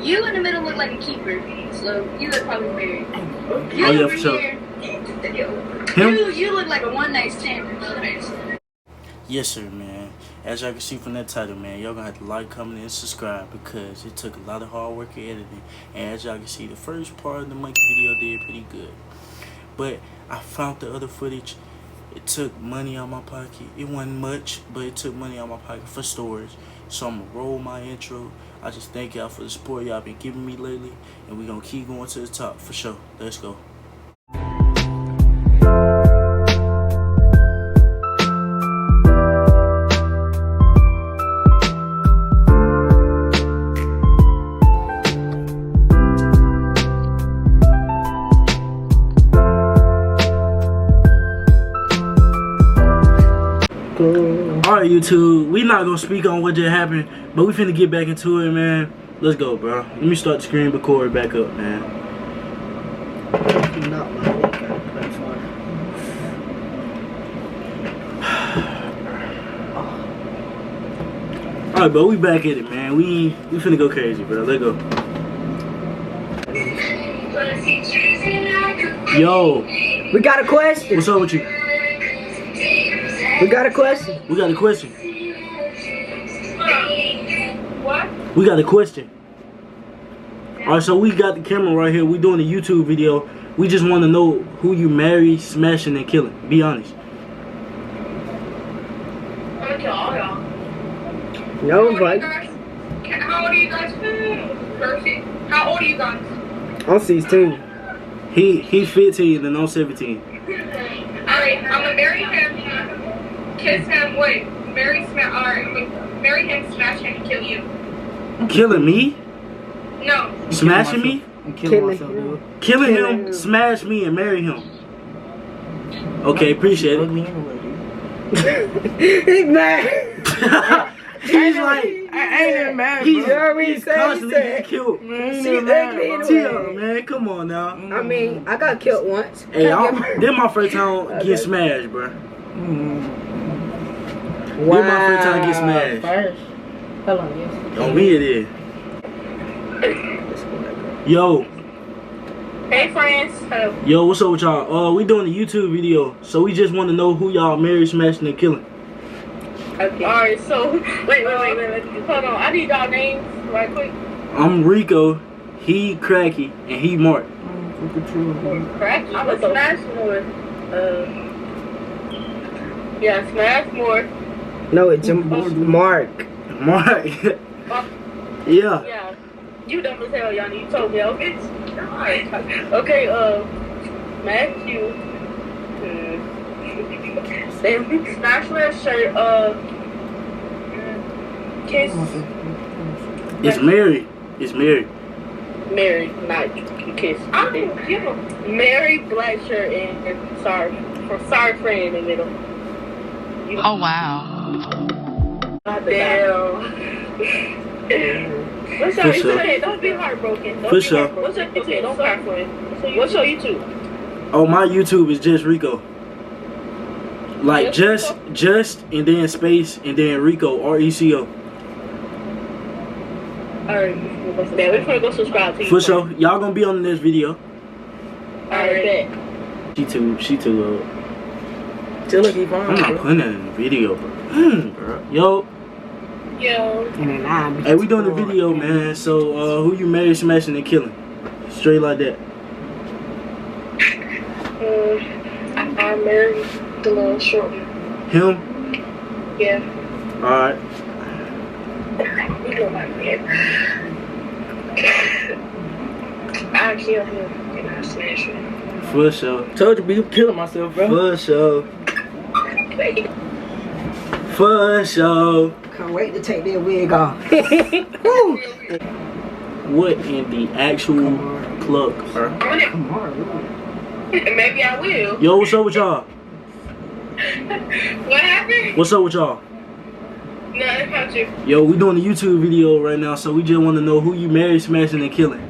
You in the middle look like a keeper, so you look probably married. You Oh yeah, over for sure. here, Him? you look like a one-night stand. Yes, sir, man. As y'all can see from that title, man, y'all gonna have to like, comment, and subscribe because it took a lot of hard work and editing. And as y'all can see, the first part of the monkey video did pretty good. But I found the other footage. It took money out of my pocket. It wasn't much, but it took money out of my pocket for storage. So I'm gonna roll my intro. I just thank y'all for the support y'all been giving me lately. And we gonna keep going to the top for sure. Let's go. Alright, YouTube, we not gonna speak on what just happened, but we finna get back into it, man. Let's go, bro. Let me start the screen record back up, man. Not my Alright, bro, we back at it, man. We finna go crazy, bro. Let's go. Yo, We got a question. what's up with you? We got a question. We got a question. What? We got a question. Alright, so we got the camera right here. We doing a YouTube video. We just want to know who you marry, smashing, and killing. Be honest. I'm gonna kill all y'all. No, but How old are you guys? Perfect. How old are you guys? I'm 16. He 15 and I'm 17. Alright, I'm gonna marry him, kiss him, wait, marry him, smash him, and kill you. Killing me? No. Smashing me? I'm killing myself, dude. Killing him, him. smash me, and marry him. Okay, appreciate Fuck it. me anyway, dude. He's mad. He's like, I ain't even mad, he's, bro. he's constantly getting killed. Man, I ain't She's even mad, ugly bro. anyway. Chill, man. Come on now. I mean, I got killed once. Hey, this my first time get smashed, bro. Wow. This my first time get smashed. First. Hold on, yes. On me it is. Yo, Hey, friends. yo, what's up with y'all? We doing a YouTube video, so we just want to know who y'all married, smashing, and killing. Okay. Alright, so, wait. Hold on. I need y'all names right quick. I'm Rico, he Cracky, and he Mark. Correct? I'm a smash more. Yeah, smash more. No, it's Mark. Mark. Yeah. Yeah. You dumb as hell, Yanni. You told me, okay? Okay, Matthew. Then smash my shirt, kiss. It's married. It's married. Mary, not kiss. I don't know. Mary, black shirt, and sorry friend in the middle. Oh wow. Damn. What's up? For It's sure. okay. Don't be heartbroken. Don't For be sure. heartbroken. What's up? Okay, don't cry for it. What's your YouTube? Oh, my YouTube is just Rico. Like just and then space and then Rico, RECO. Alright, man, we're gonna go subscribe to you. For sure. Y'all gonna be on this video. Alright, She too old. Still looking fine, I'm not bro. putting that in the video, bro. Bro. Yo. Yo. Hey, we doing the video, man. So, who you married, smashing, and killing? Straight like that. I married the little short one. Him? Yeah. Alright. You know my man. I kill him and I smash him. For sure. Told you, be killing myself, bro. For sure. For sure. Can't wait to take that wig off. What in the actual club, bro? Come on. Maybe I will. Yo, what's up with y'all? What happened? What's up with y'all? Nothing about you. Yo, we doing a YouTube video right now, so we just want to know who you married, smashing, and killing.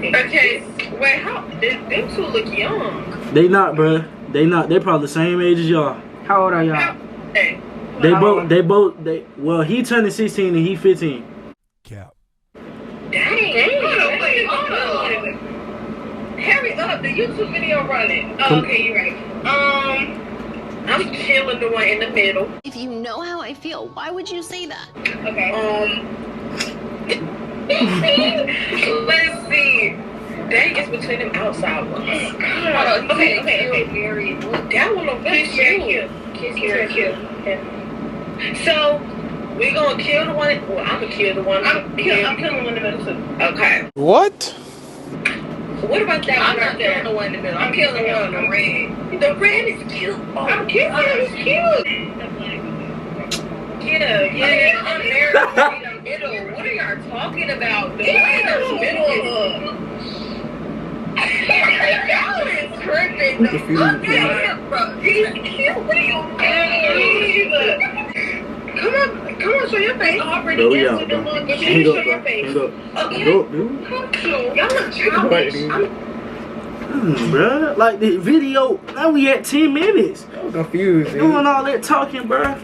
Okay. Wait, how? Them two look young. They not, bruh. They not. They probably the same age as y'all. How old are y'all? Hey. Well, he turning 16 and he 15. Cap. Dang. Hold on. Hurry up, the YouTube video running. Oh, okay, you're right. I'm killing the one in the middle. If you know how I feel, why would you say that? Okay. Let's see. Dang, it's between them outside ones. Okay. That one will kill. So, we gonna kill the one. Well, I'm gonna kill the one. I'm killing the one in the middle too. Okay. What? What about that one right there? I'm killing the one in the middle. I'm killing the one in the red. The red is cute. I'm killing it. It's cute. Yeah. I'm married in the middle. What are y'all talking about? The one in the middle is... Y'all is tripping. Bro. He's cute. What are you doing? Come on, show your face. Already answered the look. But you show your face. Okay. Look, dude. Y'all look childish. Bruh, like the video, now we at 10 minutes. I'm confused, dude. Doing all that talking, bruh.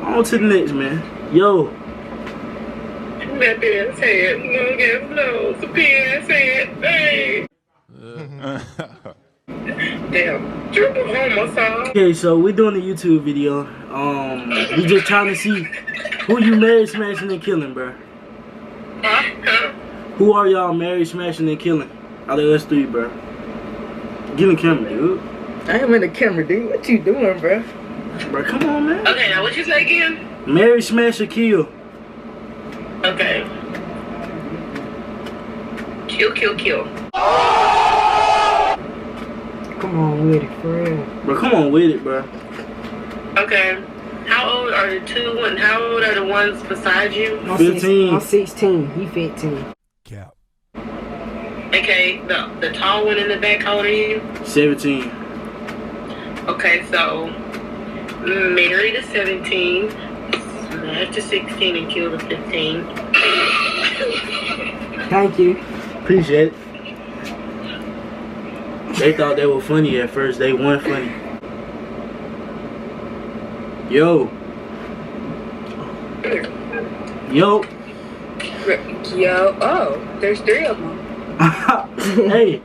On to the next, man. Yo. That being said, no get blows. The being said, hey. Damn. Triple homicide. Okay, so we're doing a YouTube video. We just trying to see who you married, smashing, and killing, bruh. Who are y'all married, smashing, and killing? Out of us three, bruh. Get in the camera, dude. I am in the camera, dude. What you doing, bro? Bro, come on, man. Okay, now what you say again? Marry, smash, or kill. Okay. Kill. Come on with it, for real. Bro, come on with it, bro. Okay. How old are the two and how old are the ones beside you? I'm 15. I'm 16. He 15. Cap. Okay, the tall one in the back, how old are you? 17. Okay, so marry the 17, smash the 16, and kill the 15. Thank you. Appreciate it. They thought they were funny at first. They weren't funny. Yo. Oh, there's 3 of them. hey,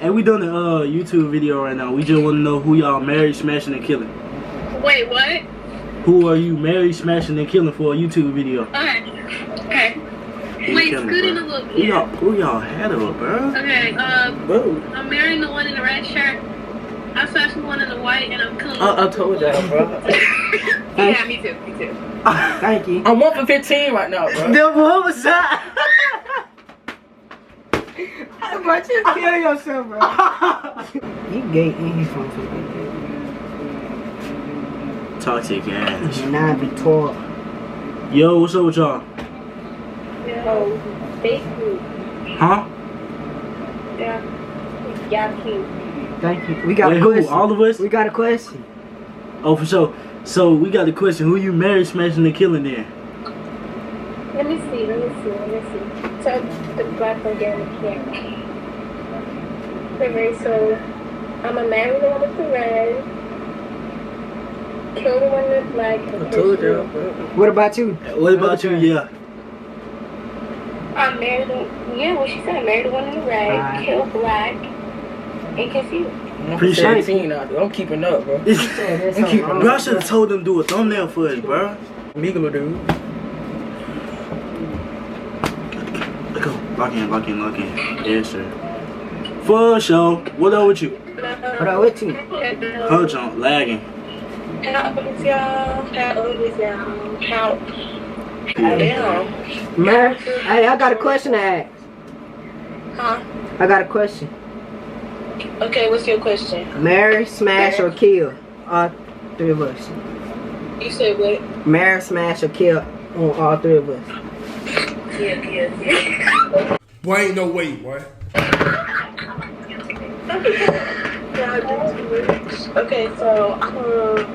we doing a YouTube video right now. We just want to know who y'all married, smashing, and killing. Wait, what? Who are you married, smashing, and killing for a YouTube video? Okay. Wait, scoot in a little bit. Who y'all had up, bro? Okay, Bro. I'm marrying the one in the red shirt. I'm smashing the one in the white, and I'm killing. I told y'all, bro. Yeah, me too. Thank you. I'm 1 for 15 right now, bro. Then what was that? Bro, just kill yourself, bro. You gay and he's from Toxic ass. and I be tall. Yo, what's up with y'all? Yo, Facebook. Huh? Yeah. Y'all cute. Thank you. We got Wait, a who? question. All of us? We got a question. Oh, for sure. So we got the question: who you married, smashing, and killing there? Let me see. So the black one down the camera. Okay, so I'm gonna marry the one with the red, kill the one with black. I told y'all, bro. What about you? What about you? Yeah. I'm married what she said, marry the one in the red, Alright. kill black, and kiss you. I'm Appreciate it. 17 now, dude. I'm keeping up, bro. That's I'm keeping Bro, I should have told them to do a thumbnail for us, bro. Migala, dude. Let's go. Lock in. Yes, sir. For sure. What up with you? What up with you? Hold on, lagging. How old is y'all? How Damn. Man, hey, I got a question to ask. Huh? I got a question. Okay, what's your question? Marry, smash, or kill? All 3 of us. You said what? Marry, smash, or kill on all 3 of us. Yeah. Boy, ain't no way, boy. Okay, so I'm gonna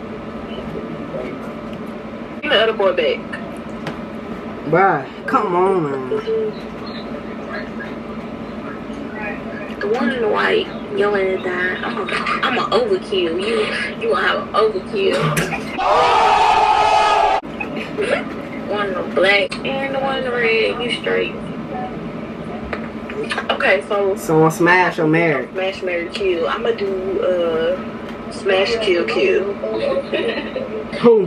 give the other boy back. Bruh, come on, man. The one in the white, your ass died. I'm a overkill. You gonna have an overkill. One in the black and the one in the red, you straight. Okay, so on Smash or Marry? Smash, marry, kill. I'ma do smash, kill, kill. Who?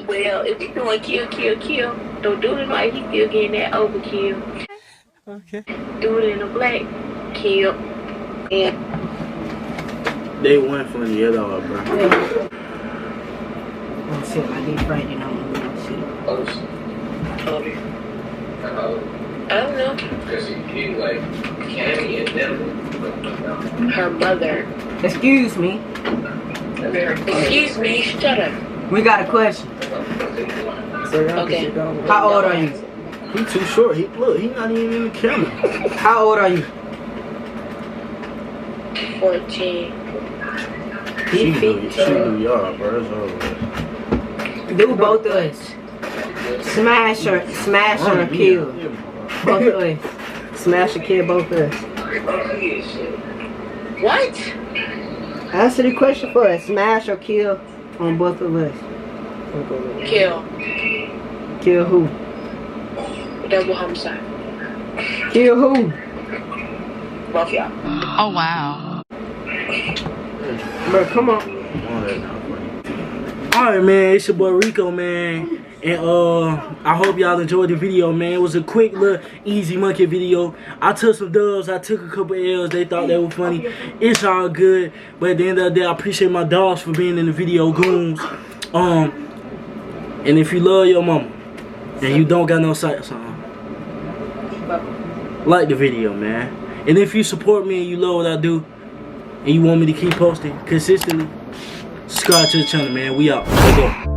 Well, if you're doing kill, kill, kill, don't do it like he's still getting that overkill. Okay. Do it in a black kill. And They weren't funny at all, bro. Oh shit, I did Friday night. Shit. I don't know. Her mother. Excuse me. Excuse me, shut up. We got a question. Okay. How old are you? He too short. He not even in the camera. How old are you? 14. She do y'all, bro. It's over. Do both of us. Smash or kill. Both of us. Smash or kill both of us. What? Answer the question for us. Smash or kill on both of us. Kill. Kill who? Double homicide. Kill who? Both y'all. Oh, wow. Bro, come on. Alright, man, it's your boy Rico, man. And I hope y'all enjoyed the video, man. It was a quick little easy monkey video. I took some dubs, I took a couple L's, they thought they were funny. It's all good. But at the end of the day, I appreciate my dogs for being in the video, goons. And if you love your mama and you don't got no sights on, like the video, man. And if you support me and you love what I do and you want me to keep posting consistently, subscribe to the channel, man. We out. Let's go.